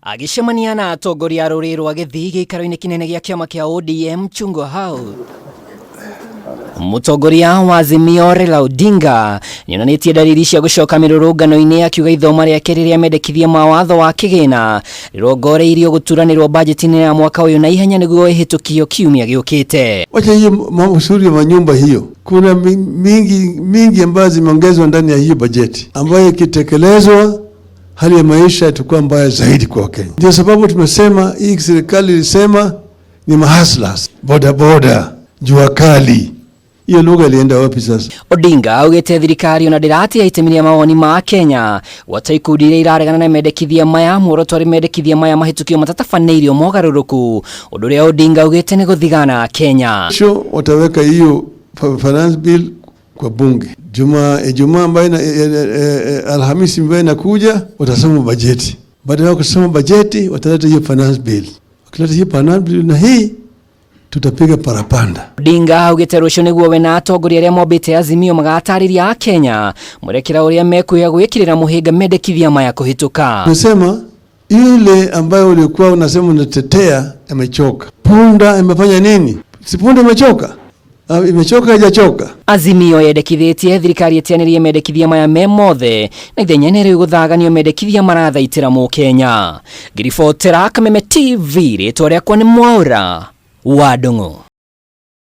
Agicemania na atongoria a rũrĩrĩ rwa Gĩthii gĩikaro-inĩ kĩnene gĩa kĩama kĩa ODM Chungwa House. Mutongoria wa Azimio RAILA ODINGA nĩonanĩtie ndariri cia gũcoka mĩrũrũngano-inĩ akiuga ithoma rĩake rĩrĩa mendekithia mawatho wa KIGINA rĩrongoreirio gũturanĩrwo bajeti-inĩ ya mwaka ũyũ na ihenya nĩguo ĩhĩtũkio kiumia gĩũkĩte. Wacha hiyo usuri wa nyumba hiyo. Kuna mingi ambazo zimeongezwa ndani ya hiyo bajeti ambayo ikitekelezwa hali ya maisha itakuwa mbaya zaidi kwa Kenya. Ndio sababu tumesema hii serikali ilisema ni mahaslas, boda boda, jua kali. Hiyo lugha ilienda wapi sasa? ODINGA augĩte thirikari ona ndĩratia itemi rĩa mawoni ma Kenya wata ikundi iria iraregana na mendekithia maya muoroto arĩ mendekithia maya mahĩtũkio matatabanĩirio mogarũrũku. Ũndũ ũrĩa ODINGA augĩte nĩ gũthigana Kenya. Sio wataweka hiyo finance bill kwa bunge. Ijumaa ambayo Alhamisi ambayo inakuja watasoma bajeti. Baada ya kusoma bajeti wataleta hiyo finance bill. Wakileta hiyo finance bill na hii tutapiga parapanda. ODINGA augĩte rũciũ nĩguo we na atongoria arĩa mombĩte Azimio magatarĩria AKENYA mũrekera ũrĩa mekuya gwĩkĩrĩra mũhĩnga mendekithia maya kũhĩtũka. Nasema yule ambaye ulikuwa unasema unatetea amechoka. Punda imefanya nini? Si punda imechoka? Imechoka hajachoka. Azimio yendekithĩtie thirikari ĩtianĩrie mendekithia maya me mothe na ithenya nĩ rĩu gũthaganio mendekithia marathaitĩra mũkenya. Ngiribotera Kameme TV rĩtwa rĩakwa nĩ Mwaura wa Ndung'u.